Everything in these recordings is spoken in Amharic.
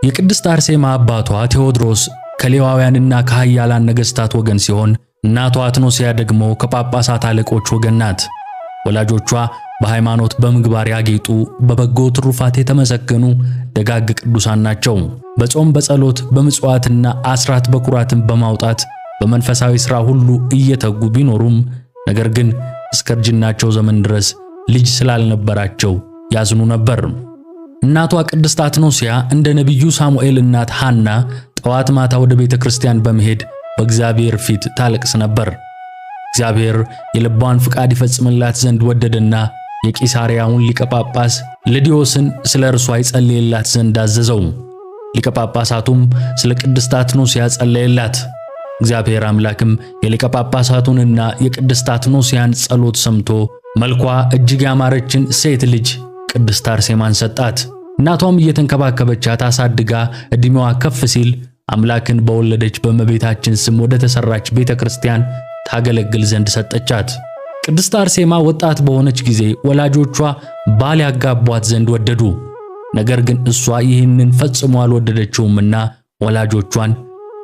የቅድስት አርሴማ አባቷ ቴዎድሮስ ከሌዋውያንና ከኃያላን ነገሥታት ወገን ሲሆን እናቷ አትኖስያ ደግሞ ከጳጳሳት አለቆች ወገን ናት። ወላጆቿ በሃይማኖት በምግባር ያጌጡ በበጎ ትሩፋት የተመሰገኑ ደጋግ ቅዱሳን ናቸው። በጾም በጸሎት በምጽዋትና አስራት በኩራትን በማውጣት በመንፈሳዊ ሥራ ሁሉ እየተጉ ቢኖሩም ነገር ግን እስከ እርጅናቸው ዘመን ድረስ ልጅ ስላልነበራቸው ያዝኑ ነበር። እናቷ ቅድስት አትኖስያ እንደ ነቢዩ ሳሙኤል እናት ሐና ጠዋት ማታ ወደ ቤተ ክርስቲያን በመሄድ በእግዚአብሔር ፊት ታለቅስ ነበር። እግዚአብሔር የልቧን ፍቃድ ይፈጽምላት ዘንድ ወደደና የቂሳርያውን ሊቀ ጳጳስ ልዲዮስን ስለ እርሷ ይጸልይላት ዘንድ አዘዘው። ሊቀ ጳጳሳቱም ስለ ቅድስት አትኖስያ ጸለየላት። እግዚአብሔር አምላክም የሊቀ ጳጳሳቱንና የቅድስት አትኖስያን ጸሎት ሰምቶ መልኳ እጅግ ያማረችን ሴት ልጅ ቅድስት አርሴማን ሰጣት። እናቷም እየተንከባከበቻት አሳድጋ ዕድሜዋ ከፍ ሲል አምላክን በወለደች በእመቤታችን ስም ወደ ተሰራች ቤተ ክርስቲያን ታገለግል ዘንድ ሰጠቻት። ቅድስት አርሴማ ወጣት በሆነች ጊዜ ወላጆቿ ባል ያጋቧት ዘንድ ወደዱ። ነገር ግን እሷ ይህንን ፈጽሞ አልወደደችውምና ወላጆቿን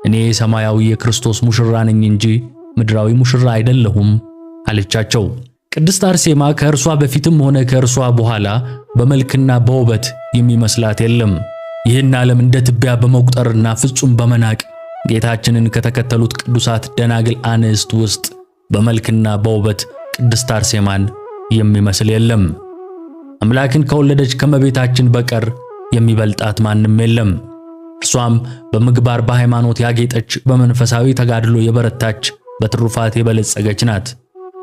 እኔ ሰማያዊ የክርስቶስ ሙሽራ ነኝ እንጂ ምድራዊ ሙሽራ አይደለሁም አለቻቸው። ቅድስት አርሴማ ከእርሷ በፊትም ሆነ ከእርሷ በኋላ በመልክና በውበት የሚመስላት የለም። ይህን ዓለም እንደ ትቢያ በመቁጠርና ፍጹም በመናቅ ጌታችንን ከተከተሉት ቅዱሳት ደናግል አንስት ውስጥ በመልክና በውበት ቅድስት አርሴማን የሚመስል የለም። አምላክን ከወለደች ከመቤታችን በቀር የሚበልጣት ማንም የለም። እርሷም በምግባር በሃይማኖት ያጌጠች በመንፈሳዊ ተጋድሎ የበረታች በትሩፋት የበለጸገች ናት።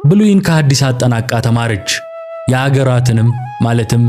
ብሉይን ከሐዲስ አጠናቃ ተማረች። የአገራትንም ማለትም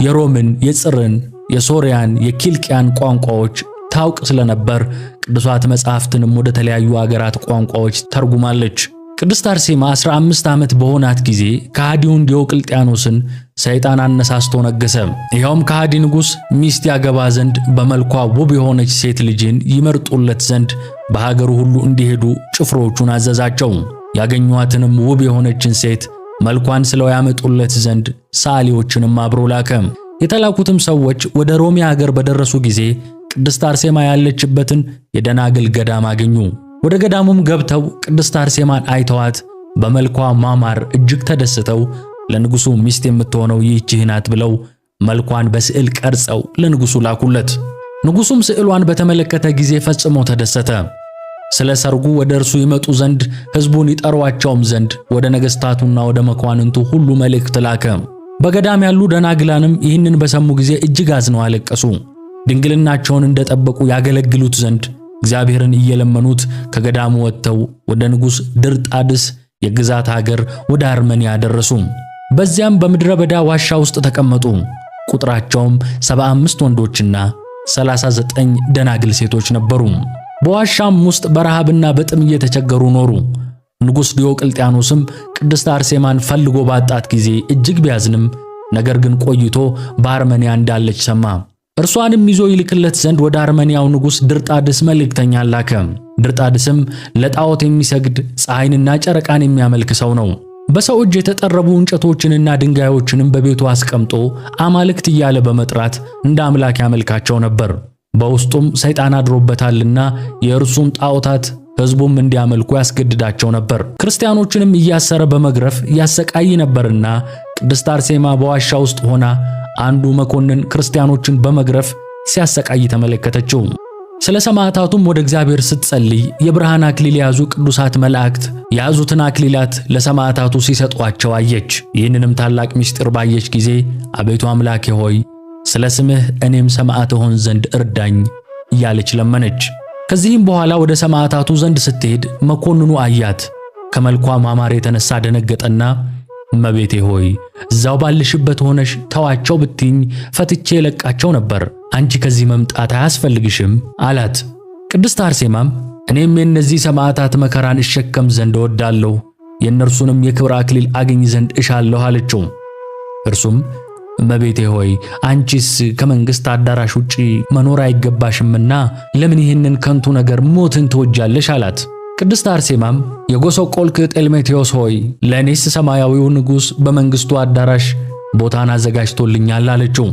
የሮምን፣ የጽርን፣ የሶርያን፣ የኪልቅያን ቋንቋዎች ታውቅ ስለነበር ቅዱሳት መጻሕፍትንም ወደ ተለያዩ አገራት ቋንቋዎች ተርጉማለች። ቅድስት አርሴማ 15 ዓመት በሆናት ጊዜ ከሃዲውን ዲዮቅልጥያኖስን ሰይጣን አነሳስቶ ነገሰ። ይኸውም ከሃዲ ንጉሥ ሚስት ያገባ ዘንድ በመልኳ ውብ የሆነች ሴት ልጅን ይመርጡለት ዘንድ በሀገሩ ሁሉ እንዲሄዱ ጭፍሮቹን አዘዛቸው። ያገኟትንም ውብ የሆነችን ሴት መልኳን ስለው ያመጡለት ዘንድ ሰዓሊዎችንም አብሮ ላከ። የተላኩትም ሰዎች ወደ ሮሚ ሀገር በደረሱ ጊዜ ቅድስት አርሴማ ያለችበትን የደናግል ገዳም አገኙ። ወደ ገዳሙም ገብተው ቅድስት አርሴማን አይተዋት በመልኳ ማማር እጅግ ተደስተው ለንጉሡ ሚስት የምትሆነው ይህች ናት ብለው መልኳን በስዕል ቀርጸው ለንጉሡ ላኩለት። ንጉሡም ስዕሏን በተመለከተ ጊዜ ፈጽሞ ተደሰተ። ስለ ሰርጉ ወደ እርሱ ይመጡ ዘንድ ሕዝቡን ይጠሯቸውም ዘንድ ወደ ነገሥታቱና ወደ መኳንንቱ ሁሉ መልእክት ላከ። በገዳም ያሉ ደናግላንም ይህንን በሰሙ ጊዜ እጅግ አዝነው አለቀሱ። ድንግልናቸውን እንደጠበቁ ያገለግሉት ዘንድ እግዚአብሔርን እየለመኑት ከገዳሙ ወጥተው ወደ ንጉሥ ድርጣድስ የግዛት ሀገር ወደ አርመንያ ደረሱ። በዚያም በምድረ በዳ ዋሻ ውስጥ ተቀመጡ። ቁጥራቸውም 75 ወንዶችና 39 ደናግል ሴቶች ነበሩ። በዋሻም ውስጥ በረሃብና በጥም እየተቸገሩ ኖሩ። ንጉሥ ዲዮቅልጥያኖስም ቅድስት አርሴማን ፈልጎ ባጣት ጊዜ እጅግ ቢያዝንም ነገር ግን ቆይቶ በአርመንያ እንዳለች ሰማ። እርሷንም ይዞ ይልክለት ዘንድ ወደ አርመንያው ንጉሥ ድርጣድስ መልእክተኛ ላከ። ድርጣድስም ለጣዖት የሚሰግድ ፀሐይንና ጨረቃን የሚያመልክ ሰው ነው። በሰው እጅ የተጠረቡ እንጨቶችንና ድንጋዮችንም በቤቱ አስቀምጦ አማልክት እያለ በመጥራት እንደ አምላክ ያመልካቸው ነበር። በውስጡም ሰይጣን አድሮበታልና የእርሱም ጣዖታት ሕዝቡም እንዲያመልኩ ያስገድዳቸው ነበር። ክርስቲያኖችንም እያሰረ በመግረፍ ያሰቃይ ነበርና ቅድስት አርሴማ በዋሻ ውስጥ ሆና አንዱ መኮንን ክርስቲያኖችን በመግረፍ ሲያሰቃይ ተመለከተችው። ስለ ሰማዕታቱም ወደ እግዚአብሔር ስትጸልይ የብርሃን አክሊል የያዙ ቅዱሳት መላእክት የያዙትን አክሊላት ለሰማዕታቱ ሲሰጧቸው አየች። ይህንንም ታላቅ ምስጢር ባየች ጊዜ አቤቱ አምላኬ ሆይ ስለ ስምህ እኔም ሰማዕት ሆን ዘንድ እርዳኝ እያለች ለመነች። ከዚህም በኋላ ወደ ሰማዕታቱ ዘንድ ስትሄድ መኮንኑ አያት። ከመልኳ ማማር የተነሳ ደነገጠና እመቤቴ ሆይ እዛው ባልሽበት ሆነሽ ተዋቸው ብትኝ ፈትቼ ለቃቸው ነበር፣ አንቺ ከዚህ መምጣት አያስፈልግሽም አላት። ቅድስት አርሴማም እኔም የእነዚህ ሰማዕታት መከራን እሸከም ዘንድ እወዳለሁ፣ የእነርሱንም የክብር አክሊል አገኝ ዘንድ እሻለሁ አለችው። እርሱም እመቤቴ ሆይ አንቺስ ከመንግሥት አዳራሽ ውጪ መኖር አይገባሽምና ለምን ይህንን ከንቱ ነገር ሞትን ትወጃለሽ አላት። ቅድስት አርሴማም የጎሰቆልክ ጤልሜቴዎስ ሆይ ለእኔስ ሰማያዊው ንጉሥ በመንግሥቱ አዳራሽ ቦታን አዘጋጅቶልኛል አለችው።